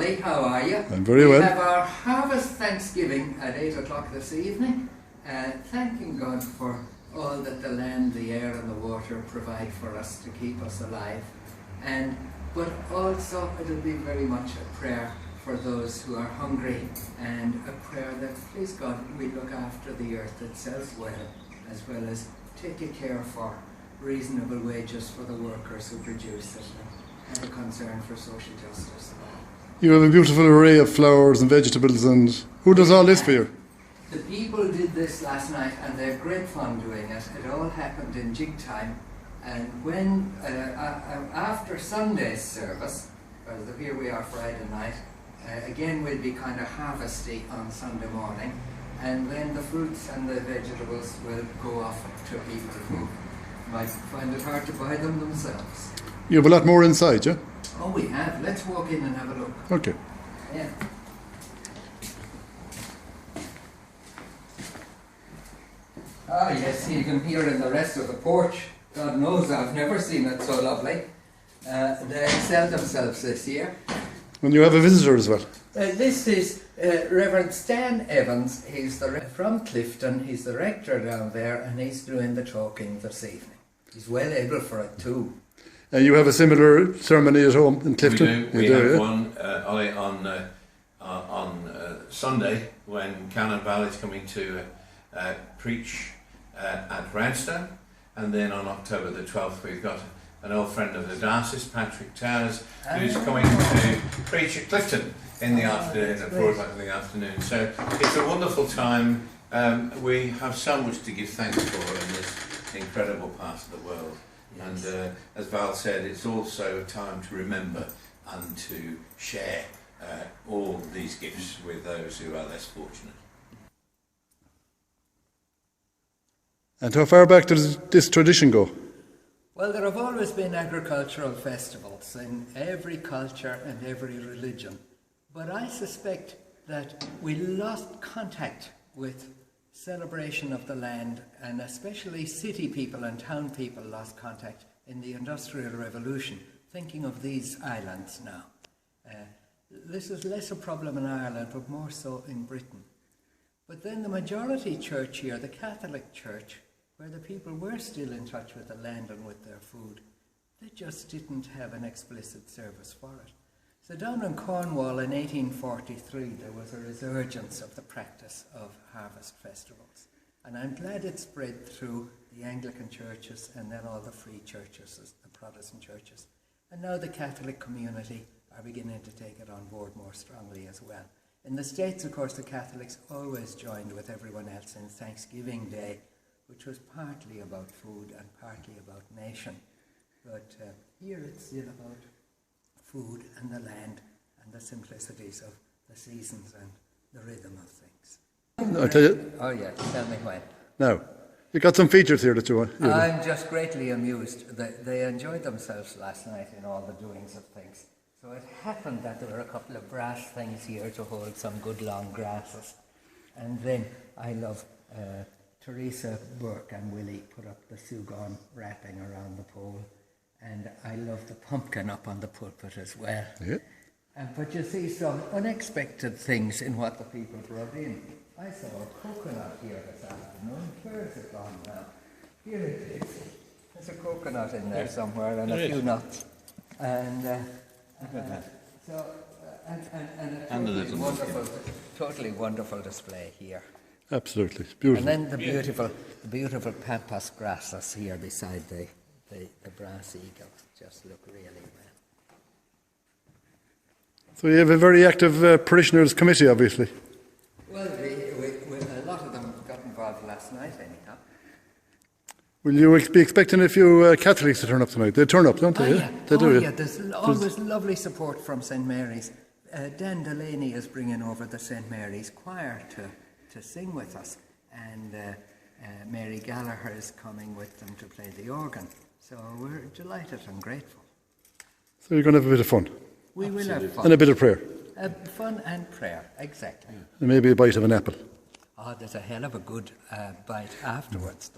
Ollie, how are you? I'm very well. We have our Harvest Thanksgiving at 8 o'clock this evening, thanking God for all that the land, the air and the water provide for us to keep us alive. But also it'll be very much a prayer for those who are hungry, and a prayer that, please God, we look after the earth itself well, as well as taking care for reasonable wages for the workers who produce it, and a concern for social justice. You have a beautiful array of flowers and vegetables, and who does all this for you? The people did this last night, and they had great fun doing it. It all happened in jig time, and when after Sunday's service, here we are Friday night, again we'll be kind of harvesty on Sunday morning, and then the fruits and the vegetables will go off to people who might find it hard to buy them themselves. You have a lot more inside, yeah? Oh, we have. Let's walk in and have a look. Okay. Yeah. Ah, yes, you can hear in the rest of the porch. God knows, I've never seen it so lovely. They excelled themselves this year. And you have a visitor as well. This is Reverend Stan Evans. He's from Clifton. He's the rector down there, and he's doing the talking this evening. He's well able for it too. And you have a similar ceremony at home in Clifton? We have one, Ollie, on Sunday, when Canon Val is coming to preach at Redstone, and then on October the 12th we've got an old friend of the diocese, Patrick Towers, who's coming to preach at Clifton in the afternoon, at 4 o'clock in the afternoon. So it's a wonderful time. We have so much to give thanks for in this incredible part of the world. Yes. And as Val said, it's also a time to remember and to share all these gifts with those who are less fortunate. And how far back does this tradition go? Well, there have always been agricultural festivals in every culture and every religion. But I suspect that we lost contact with celebration of the land, and especially city people and town people lost contact in the Industrial Revolution, thinking of these islands now. This is less a problem in Ireland, but more so in Britain. But then the majority church here, the Catholic Church, where the people were still in touch with the land and with their food, they just didn't have an explicit service for it. So down in Cornwall in 1843, there was a resurgence of the practice of harvest festivals. And I'm glad it spread through the Anglican churches and then all the free churches, the Protestant churches. And now the Catholic community are beginning to take it on board more strongly as well. In the States, of course, the Catholics always joined with everyone else in Thanksgiving Day, which was partly about food and partly about nation. But here it's still about food and the land and the simplicities of the seasons and the rhythm of things. I'll tell you. Oh yeah, tell me when. Now, you got some features here that you want. I'm just greatly amused. They enjoyed themselves last night in all the doings of things. So it happened that there were a couple of brass things here to hold some good long grasses. And then I love Teresa Burke and Willie put up the sugon wrapping around the pole. And I love the pumpkin up on the pulpit as well. Yeah. But you see some unexpected things in what the people brought in. I saw a coconut here this afternoon. Where is it gone now? Here it is. There's a coconut in there somewhere and a few nuts. And a totally wonderful display here. Absolutely, it's beautiful. And then the beautiful pampas grasses here beside the brass eagle just look really well. So you have a very active parishioners committee, obviously. Well, a lot of them got involved last night, anyhow. Will you be expecting a few Catholics to turn up tonight? They turn up, don't they? Yeah. They do. Yeah. There's always lovely support from St. Mary's. Dan Delaney is bringing over the St. Mary's choir to sing with us, and Mary Gallagher is coming with them to play the organ. So we're delighted and grateful. So you're going to have a bit of fun. We will have fun. And a bit of prayer. Fun and prayer, exactly. And maybe a bite of an apple. Oh, there's a hell of a good bite afterwards.